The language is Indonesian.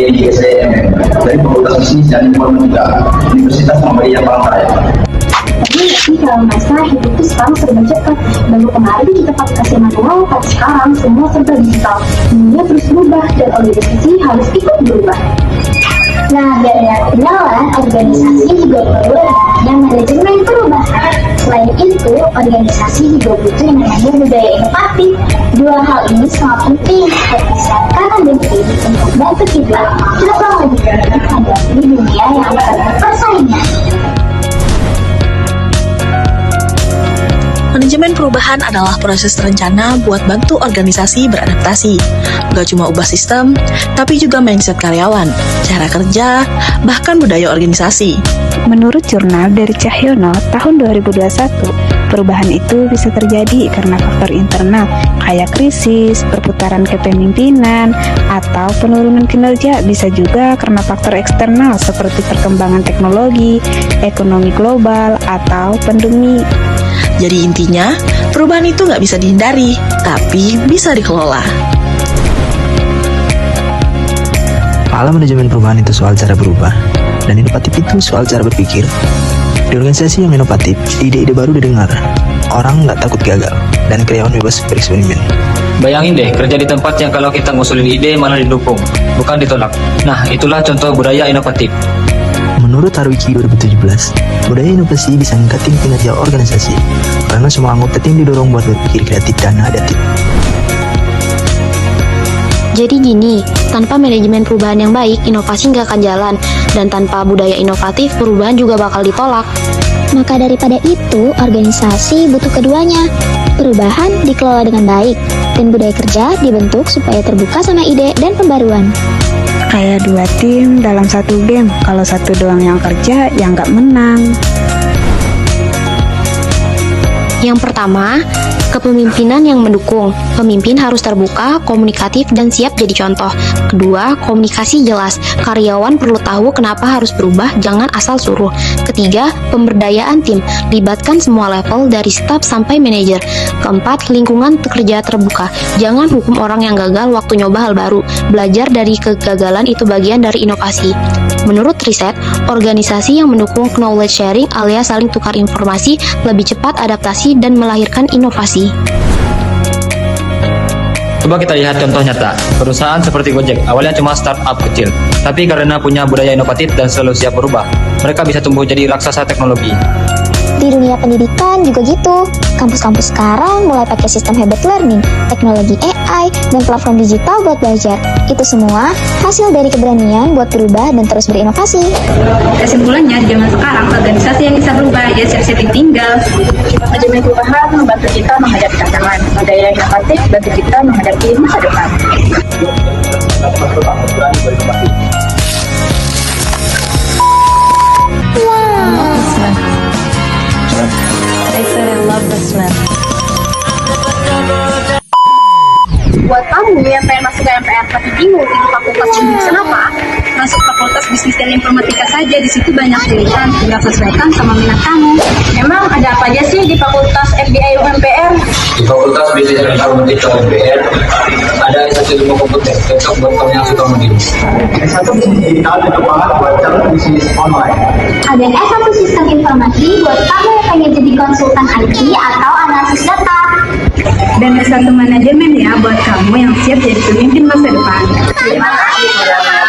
ISEM dari Fakultas Bisnis dan Informatika Universitas Muhammadiyah Palangkaraya. Tapi kalau masa hidup itu sekarang serba cepat. Baru kemarin kita pakai kasih manual, tapi sekarang semua serba digital. Dunia terus berubah dan organisasi harus ikut berubah. Nah, biar ada kenalan, organisasi juga perlu yang manajemen perubahan. Selain itu, organisasi juga butuh yang namanya budaya inovatif. Dua hal ini sangat penting berdasarkan dan untuk bantu kita dalam menghadapi dunia yang penuh persaingan. Manajemen perubahan adalah proses terencana buat bantu organisasi beradaptasi. Gak cuma ubah sistem, tapi juga mindset karyawan, cara kerja, bahkan budaya organisasi. Menurut jurnal dari Cahyono tahun 2021, perubahan itu bisa terjadi karena faktor internal, kayak krisis, perputaran kepemimpinan, atau penurunan kinerja. Bisa juga karena faktor eksternal seperti perkembangan teknologi, ekonomi global, atau pandemi. Jadi intinya, perubahan itu nggak bisa dihindari, tapi bisa dikelola. Alam manajemen perubahan itu soal cara berubah, dan inovatif itu soal cara berpikir. Di organisasi yang inovatif, ide-ide baru didengar, orang nggak takut gagal, dan karyawan bebas bereksperimen. Bayangin deh, kerja di tempat yang kalau kita ngusulin ide malah didukung, bukan ditolak. Nah, itulah contoh budaya inovatif. Menurut Harwiki 2017, budaya inovasi bisa meningkatkan kinerja organisasi karena semua anggota tim didorong buat berpikir kreatif dan adaptif. Jadi gini, tanpa manajemen perubahan yang baik, inovasi nggak akan jalan. Dan tanpa budaya inovatif, perubahan juga bakal ditolak. Maka daripada itu, organisasi butuh keduanya. Perubahan dikelola dengan baik, dan budaya kerja dibentuk supaya terbuka sama ide dan pembaruan. Kayak dua tim dalam satu game, kalau satu doang yang kerja, ya nggak menang. Yang pertama, kepemimpinan yang mendukung. Pemimpin harus terbuka, komunikatif, dan siap jadi contoh. Kedua, komunikasi jelas. Karyawan perlu tahu kenapa harus berubah, jangan asal suruh. Ketiga, pemberdayaan tim. Libatkan semua level dari staf sampai manajer. Keempat, lingkungan kerja terbuka. Jangan hukum orang yang gagal waktu nyoba hal baru. Belajar dari kegagalan itu bagian dari inovasi. Menurut riset, organisasi yang mendukung knowledge sharing alias saling tukar informasi lebih cepat adaptasi dan melahirkan inovasi. Coba kita lihat contoh nyata. Perusahaan seperti Gojek, awalnya cuma startup kecil, tapi karena punya budaya inovatif dan selalu siap berubah, mereka bisa tumbuh jadi raksasa teknologi. Di dunia pendidikan juga gitu. Kampus-kampus sekarang mulai pakai sistem habit learning, teknologi AI, dan platform digital buat belajar. Itu semua hasil dari keberanian buat berubah dan terus berinovasi. Kesimpulannya, di zaman sekarang organisasi yang bisa berubah ya siap-siap ditinggal. Manajemen perubahan membantu kita menghadapi tantangan, budaya inovatif bantu kita menghadapi masa depan. I said I love the smell. Buat kamu yang pengen masuk ke MPR tapi bingung itu fakultas jurusan apa, Masuk Fakultas Bisnis dan Informatika saja, di situ banyak pilihan, tinggal sesuaikan sama minat kamu. Emang ada apa aja sih di Fakultas FBI UMPR? Di Fakultas Bisnis dan Informatika UMPR ada S1 Ilmu Komputer, cocok buat kamu yang suka ngoding. S1 Bisnis Digital berkembang buat calon bisnis online. Ada S1 Sistem Informasi buat kamu yang pengen jadi konsultan IT atau analisis data. Dan S1 Manajemen ya, buat kamu yang siap jadi pemimpin masa depan. Terima kasih.